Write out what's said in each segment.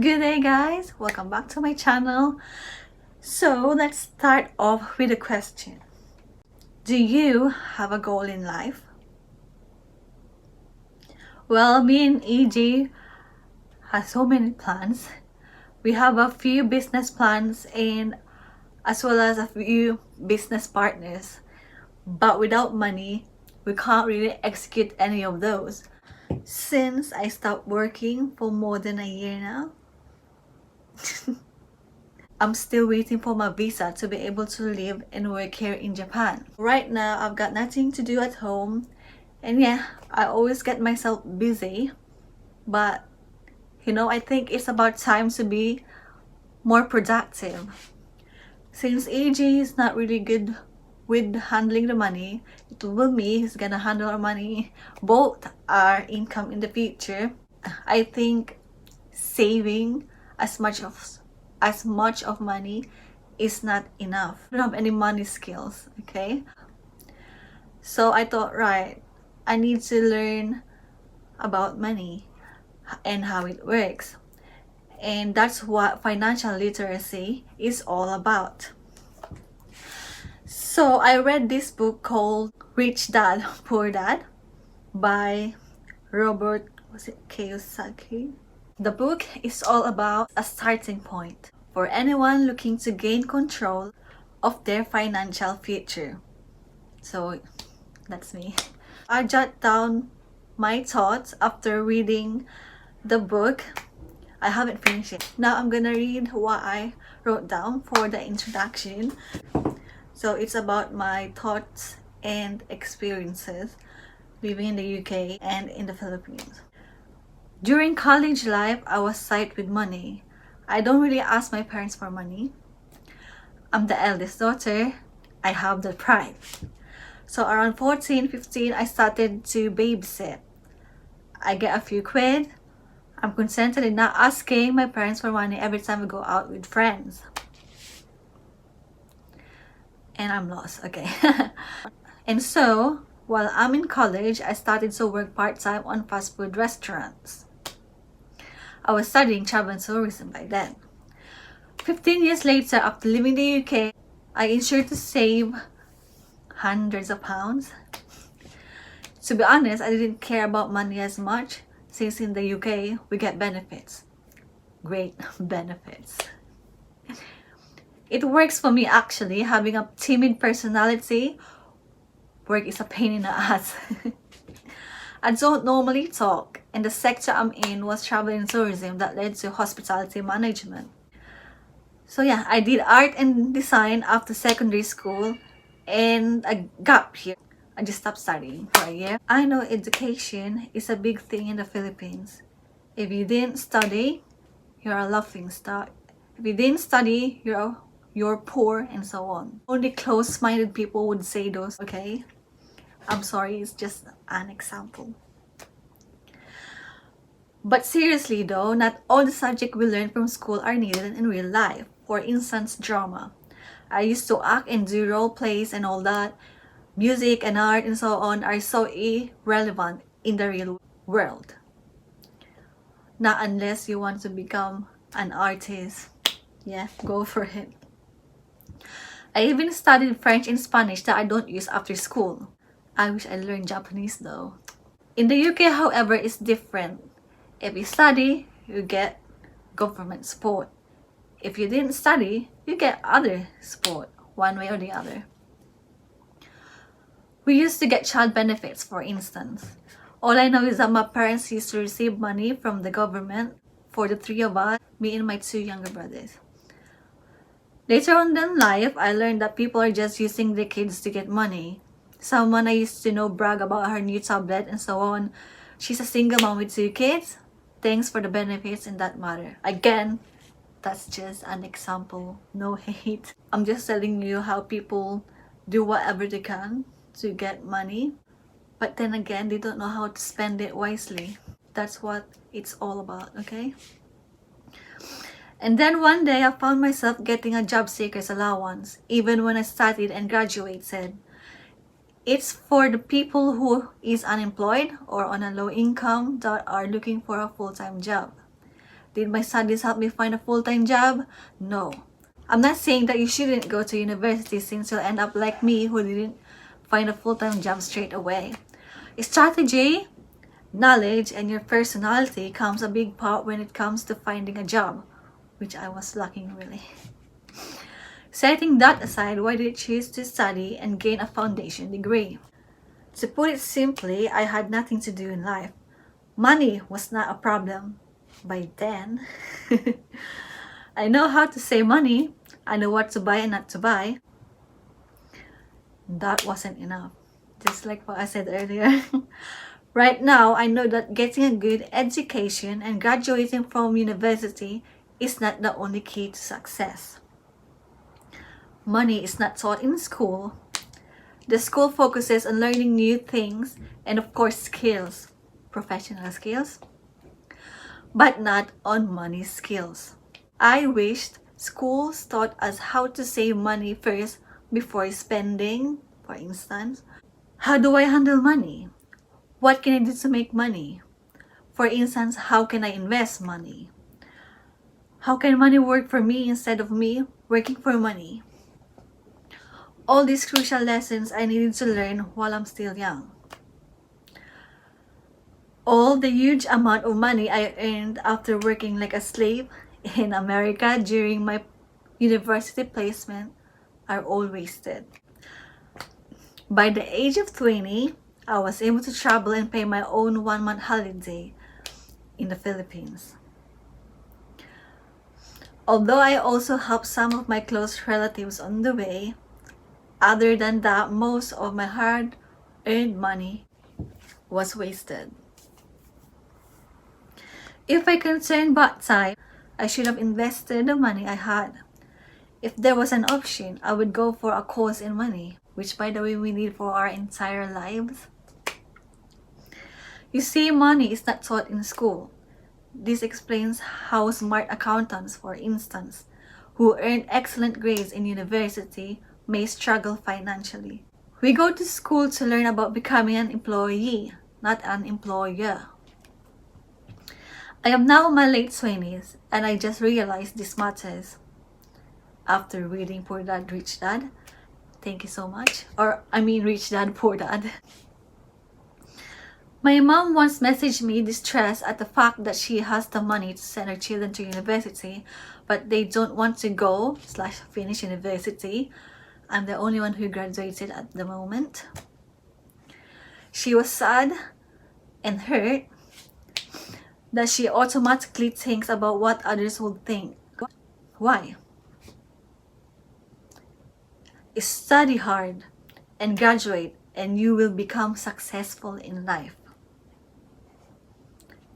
Good day guys, welcome back to my channel. So let's start off with a question. Do you have a goal in life? Well, me and EG has so many plans. We have a few business plans and as well as a few business partners. But without money, we can't really execute any of those. Since I stopped working for more than a year now, I'm still waiting for my visa to be able to live and work here in Japan. Right now, I've got nothing to do at home. And yeah, I always get myself busy. But, I think it's about time to be more productive. Since AJ is not really good with handling the money, it will be me who's gonna handle our money, both our income in the future. I think saving as much of money is not enough. I don't have any money skills, okay? So I thought, right, I need to learn about money and how it works. And that's what financial literacy is all about. So I read this book called Rich Dad, Poor Dad by Robert Kiyosaki. The book is all about a starting point for anyone looking to gain control of their financial future. So that's me. I jot down my thoughts after reading the book. I haven't finished it. Now I'm gonna read what I wrote down for the introduction. So it's about my thoughts and experiences living in the UK and in the Philippines. During college life, I was tight with money. I don't really ask my parents for money. I'm the eldest daughter. I have the pride. So around 14, 15, I started to babysit. I get a few quid. I'm consented in not asking my parents for money every time we go out with friends. And I'm lost, okay. And so, while I'm in college, I started to work part-time on fast food restaurants. I was studying travel and tourism by then. 15 years later, after leaving the UK, I ensured to save hundreds of pounds. To be honest, I didn't care about money as much, since in the UK, we get benefits. Great benefits. It works for me actually, having a timid personality. Work is a pain in the ass. I don't normally talk, and the sector I'm in was travel and tourism that led to hospitality management. So yeah, I did art and design after secondary school and a gap here. I just stopped studying for a year. I know education is a big thing in the Philippines. If you didn't study, you're a laughing stock. If you didn't study, you're poor and so on. Only close-minded people would say those, okay? I'm sorry, it's just an example. But seriously though, not all the subjects we learn from school are needed in real life. For instance, drama. I used to act and do role plays and all that. Music and art and so on are so irrelevant in the real world. Not unless you want to become an artist. Yeah, go for it. I even studied French and Spanish that I don't use after school. I wish I learned Japanese though. In the UK, however, it's different. If you study, you get government support. If you didn't study, you get other support, one way or the other. We used to get child benefits, for instance. All I know is that my parents used to receive money from the government for the three of us, me and my two younger brothers. Later on in life, I learned that people are just using their kids to get money. Someone I used to know brag about her new tablet and so on. She's a single mom with 2 kids. Thanks for the benefits in that matter. Again, that's just an example. No hate. I'm just telling you how people do whatever they can to get money. But then again, they don't know how to spend it wisely. That's what it's all about, okay? And then one day, I found myself getting a job seeker's allowance, even when I studied and graduated. It's for the people who is unemployed or on a low income that are looking for a full-time job. Did my studies help me find a full-time job? No. I'm not saying that you shouldn't go to university since you'll end up like me who didn't find a full-time job straight away. Strategy, knowledge, and your personality comes a big part when it comes to finding a job, which I was lacking really. Setting that aside, why did I choose to study and gain a foundation degree? To put it simply, I had nothing to do in life. Money was not a problem by then. I know how to save money. I know what to buy and not to buy. That wasn't enough. Just like what I said earlier. Right now, I know that getting a good education and graduating from university is not the only key to success. Money is not taught in school. The school focuses on learning new things and of course skills, professional skills, but not on money skills. I wished schools taught us how to save money first before spending. For instance, how do I handle money? What can I do to make money? For instance, how can I invest money? How can money work for me instead of me working for money? All these crucial lessons I needed to learn while I'm still young. All the huge amount of money I earned after working like a slave in America during my university placement are all wasted. By the age of 20, I was able to travel and pay my own 1-month holiday in the Philippines. Although I also helped some of my close relatives on the way, other than that, most of my hard-earned money was wasted. If I can turn back time, I should have invested the money I had. If there was an option, I would go for a course in money, which by the way we need for our entire lives. You see, money is not taught in school. This explains how smart accountants, for instance, who earn excellent grades in university may struggle financially. We go to school to learn about becoming an employee, not an employer. I am now in my late 20s and I just realized this matters after reading Poor Dad, Rich Dad. Thank you so much. Rich Dad, Poor Dad. My mom once messaged me distressed at the fact that she has the money to send her children to university, but they don't want to go/finish university. I'm the only one who graduated at the moment. She was sad and hurt that she automatically thinks about what others would think. Why? Study hard and graduate and you will become successful in life.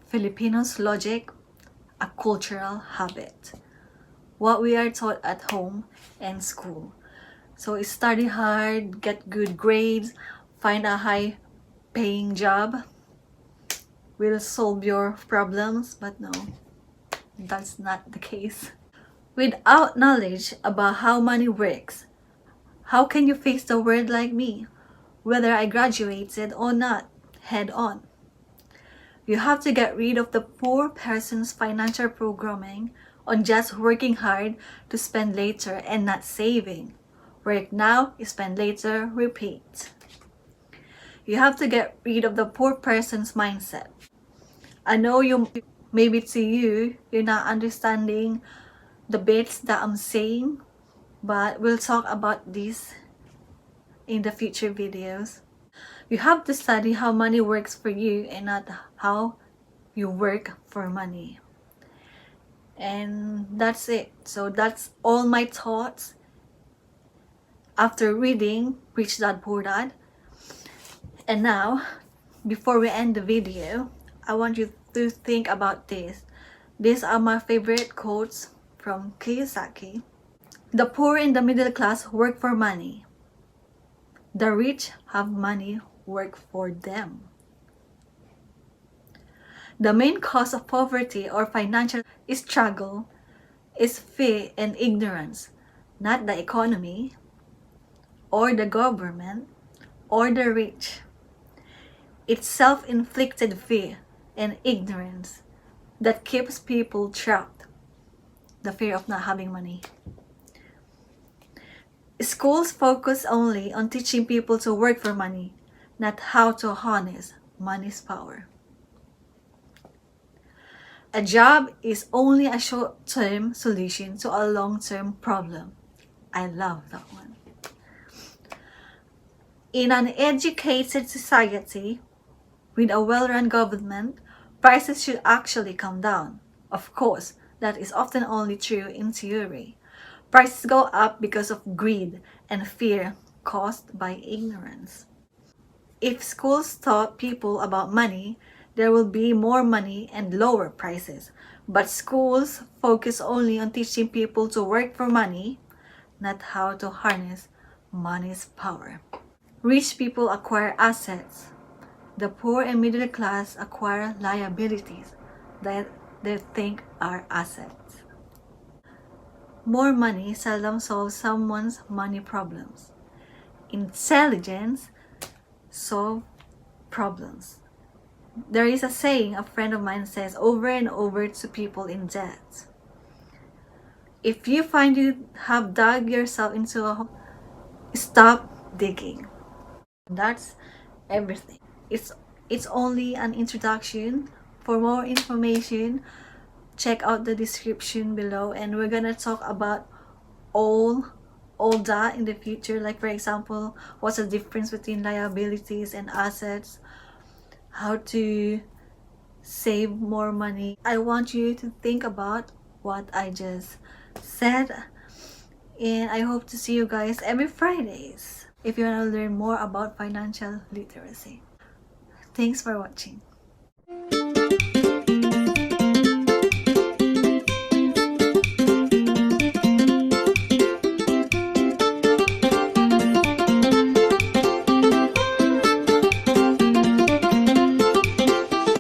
Filipinos' logic, a cultural habit. What we are taught at home and school. So study hard, get good grades, find a high-paying job, will solve your problems, but no, that's not the case. Without knowledge about how money works, how can you face the world like me, whether I graduated or not, head on? You have to get rid of the poor person's financial programming on just working hard to spend later and not saving. Work now, spend later, repeat. You have to get rid of the poor person's mindset. I know maybe to you, you're not understanding the bits that I'm saying, but we'll talk about this in the future videos. You have to study how money works for you and not how you work for money. And that's it. So that's all my thoughts after reading Rich Dad, Poor Dad. And now, before we end the video, I want you to think about this. These are my favorite quotes from Kiyosaki. The poor and the middle class work for money. The rich have money work for them. The main cause of poverty or financial struggle is fear and ignorance, not the economy, or the government, or the rich. It's self-inflicted fear and ignorance that keeps people trapped, the fear of not having money. Schools focus only on teaching people to work for money, not how to harness money's power. A job is only a short-term solution to a long-term problem. I love that one. In an educated society, with a well-run government, prices should actually come down. Of course, that is often only true in theory. Prices go up because of greed and fear caused by ignorance. If schools taught people about money, there will be more money and lower prices. But schools focus only on teaching people to work for money, not how to harness money's power. Rich people acquire assets. The poor and middle class acquire liabilities that they think are assets. More money seldom solves someone's money problems. Intelligence solves problems. There is a saying a friend of mine says over and over to people in debt. If you find you have dug yourself into a hole, stop digging. That's everything. It's only an introduction. For more information, check out the description below, and we're gonna talk about all that in the future. Like for example, what's the difference between liabilities and assets, how to save more money. I want you to think about what I just said, and I hope to see you guys every Fridays if you want to learn more about financial literacy. Thanks for watching.